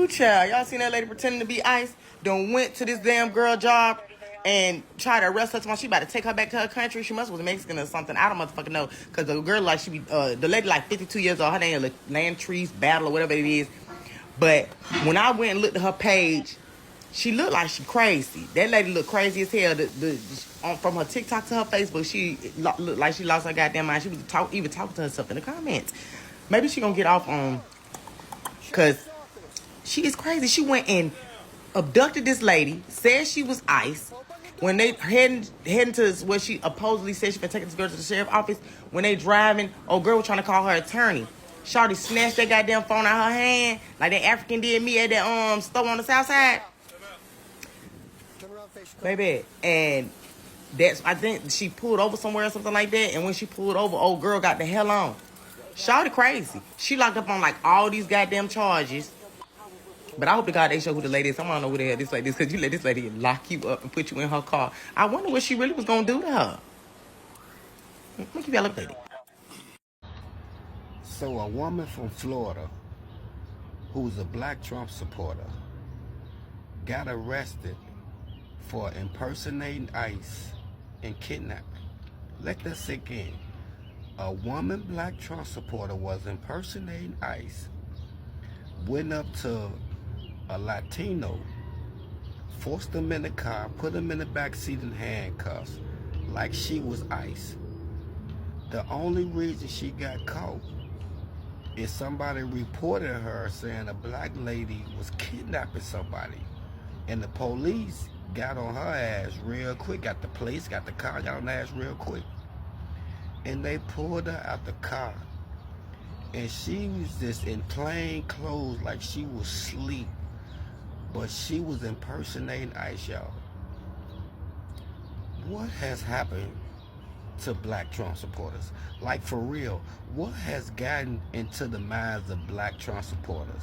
Ooh, child. Y'all seen that lady pretending to be ICE? Done went to this damn girl job and tried to arrest her tomorrow. She about to take her back to her country. She must was Mexican or something. I don't motherfucking know. Because the girl, like, the lady, like, 52 years old. Her name is Lantreese Battle or whatever it is. But when I went and looked at her page, she looked like she crazy. That lady looked crazy as hell. From her TikTok to her Facebook, she looked like she lost her goddamn mind. She was even talking to herself in the comments. Maybe she gonna get off on, because she is crazy. She went and abducted this lady, said she was ICE. When they heading to where she supposedly said she been taking this girl to the sheriff's office, when they driving, old girl was trying to call her attorney. Shawty snatched that goddamn phone out her hand, like that African did me at that store on the south side. Baby, and I think she pulled over somewhere or something like that, and when she pulled over, old girl got the hell on. Shawty crazy. She locked up on like all these goddamn charges. But I hope to God they show who the lady is. I want to know who the hell this lady is, because you let this lady lock you up and put you in her car. I wonder what she really was going to do to her. Let me give y'all a look. So a woman from Florida who's a black Trump supporter got arrested for impersonating ICE and kidnapping. Let that sink in. A woman black Trump supporter was impersonating ICE, went up to a Latino, forced him in the car, put him in the back seat in handcuffs, like she was ICE. The only reason she got caught is somebody reported her saying a black lady was kidnapping somebody, and the police got on her ass real quick, got the police, got the car, got on her ass real quick, and they pulled her out the car, and she was just in plain clothes like she was asleep, but she was impersonating ICE, y'all. What has happened to black Trump supporters? Like, for real, what has gotten into the minds of black Trump supporters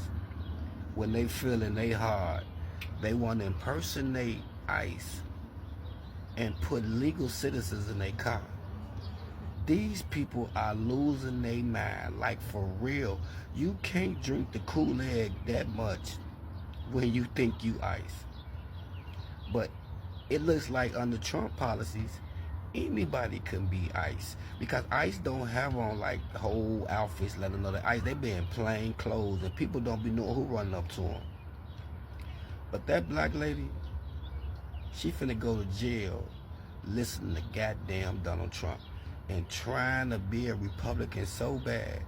when they feeling they hard, they want to impersonate ICE and put legal citizens in their car? These people are losing their mind. Like, for real, you can't drink the Kool-Aid that much when you think you ICE. But it looks like under Trump policies, anybody can be ICE, because ICE don't have on like whole outfits letting them know that ICE. They be in plain clothes, and people don't be knowing who running up to them. But that black lady, she finna go to jail listening to goddamn Donald Trump and trying to be a Republican so bad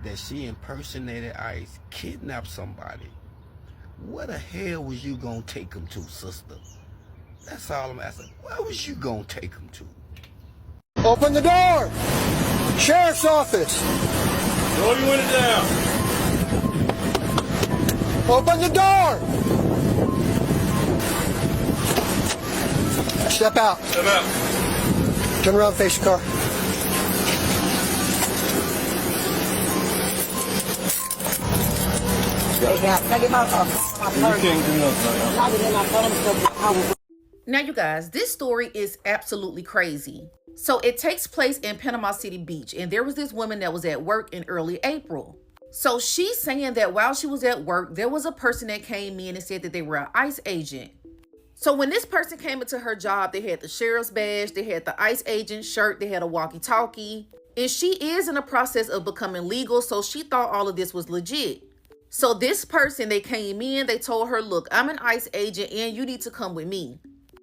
that she impersonated ICE, kidnapped somebody. Where the hell was you gonna take him to, sister? That's all I'm asking. Where was you gonna take him to? Open the door! Sheriff's office! Roll your window down. Open the door! Step out. Step out. Turn around, face the car. Now, you guys, this story is absolutely crazy. So it takes place in Panama City Beach, and there was this woman that was at work in early April. So she's saying that while she was at work, there was a person that came in and said that they were an ICE agent. So when this person came into her job, they had the sheriff's badge, they had the ICE agent shirt, they had a walkie-talkie, and she is in the process of becoming legal, so she thought all of this was legit. So this person, they came in, they told her, look, I'm an ICE agent and you need to come with me.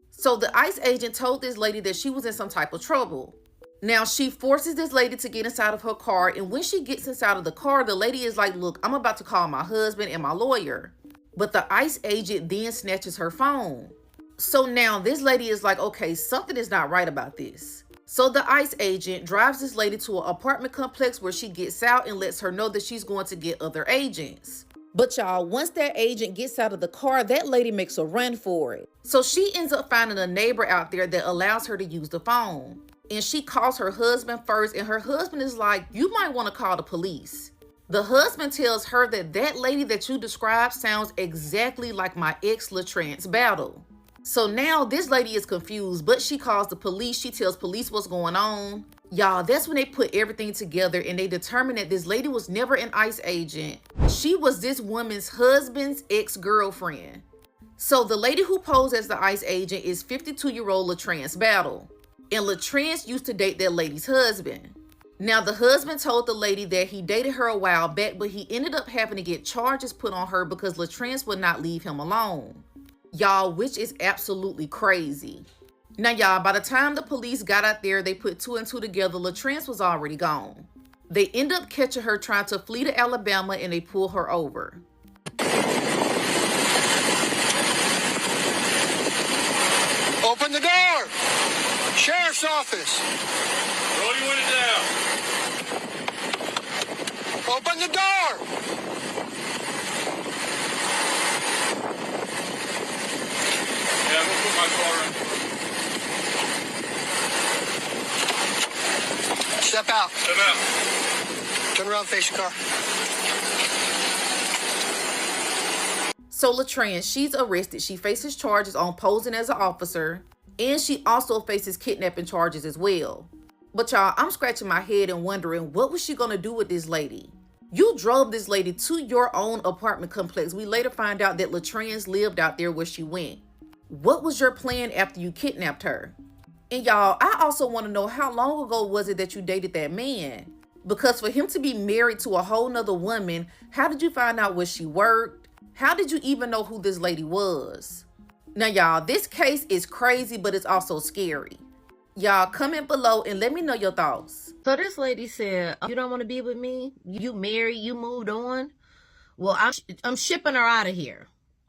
So the ICE agent told this lady that she was in some type of trouble. Now she forces this lady to get inside of her car, and when she gets inside of the car, the lady is like, look, I'm about to call my husband and my lawyer. But the ICE agent then snatches her phone. So now this lady is like, okay, something is not right about this. So the ICE agent drives this lady to an apartment complex where she gets out and lets her know that she's going to get other agents. But y'all, once that agent gets out of the car, that lady makes a run for it. So she ends up finding a neighbor out there that allows her to use the phone. And she calls her husband first, and her husband is like, you might want to call the police. The husband tells her that that lady that you described sounds exactly like my ex Latrance Battle. So now this lady is confused, but she calls the police. She tells police what's going on. Y'all, that's when they put everything together and they determined that this lady was never an ICE agent. She was this woman's husband's ex-girlfriend. So the lady who posed as the ICE agent is 52-year-old Latrance Battle. And Latrance used to date that lady's husband. Now, the husband told the lady that he dated her a while back, but he ended up having to get charges put on her because Latrance would not leave him alone. Y'all, which is absolutely crazy. Now, y'all, by the time the police got out there, they put 2 and 2 together. Latrance was already gone. They end up catching her trying to flee to Alabama and they pull her over. Open the door! Sheriff's office! Roll your window down. Open the door! Yeah, I'm gonna put my car in. Step out. Step out. Turn around, face your car. So Latrance, she's arrested. She faces charges on posing as an officer, and she also faces kidnapping charges as well. But y'all, I'm scratching my head and wondering, what was she gonna do with this lady? You drove this lady to your own apartment complex. We later find out that Latrance lived out there where she went. What was your plan after you kidnapped her? And y'all, I also want to know, how long ago was it that you dated that man? Because for him to be married to a whole nother woman, how did you find out where she worked? How did you even know who this lady was? Now, y'all, this case is crazy, but it's also scary. Y'all, comment below and let me know your thoughts. So this lady said, "Oh, you don't want to be with me? You married, you moved on? Well, I'm shipping her out of here."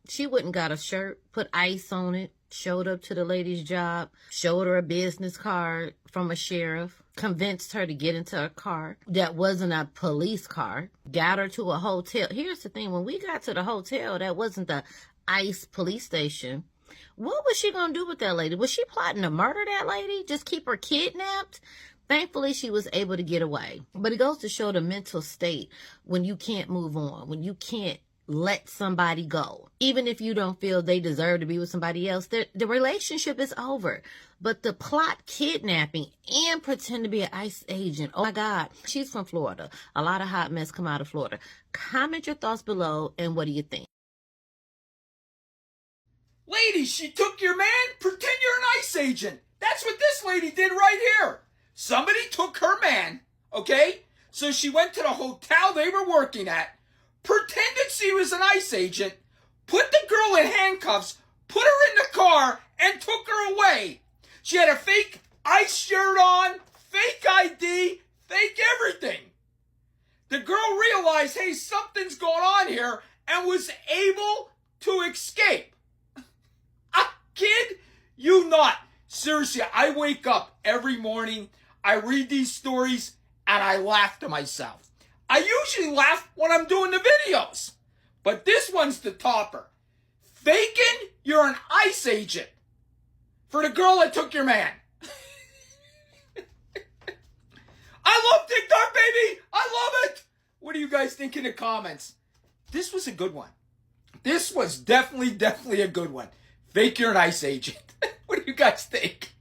She wouldn't got a shirt, put ice on it, showed up to the lady's job, showed her a business card from a sheriff, convinced her to get into a car that wasn't a police car, got her to a hotel. Here's the thing, when we got to the hotel, that wasn't the ICE police station. What was she going to do with that lady? Was she plotting to murder that lady? Just keep her kidnapped? Thankfully, she was able to get away. But it goes to show the mental state when you can't move on, when you can't let somebody go. Even if you don't feel they deserve to be with somebody else, the relationship is over. But the plot kidnapping and pretend to be an ICE agent, oh my God, she's from Florida. A lot of hot mess come out of Florida. Comment your thoughts below, and what do you think? Lady, she took your man? Pretend you're an ICE agent. That's what this lady did right here. Somebody took her man, okay? So she went to the hotel they were working at, pretended she was an ICE agent, put the girl in handcuffs, put her in the car, and took her away. She had a fake ICE shirt on, fake ID, fake everything. The girl realized, hey, something's going on here, and was able to escape. I kid you not. Seriously, I wake up every morning, I read these stories, and I laugh to myself. I usually laugh when I'm doing the videos, but this one's the topper. Faking you're an ICE agent for the girl that took your man. I love TikTok, baby. I love it. What do you guys think in the comments? This was a good one. This was definitely a good one. Fake you're an ICE agent. What do you guys think?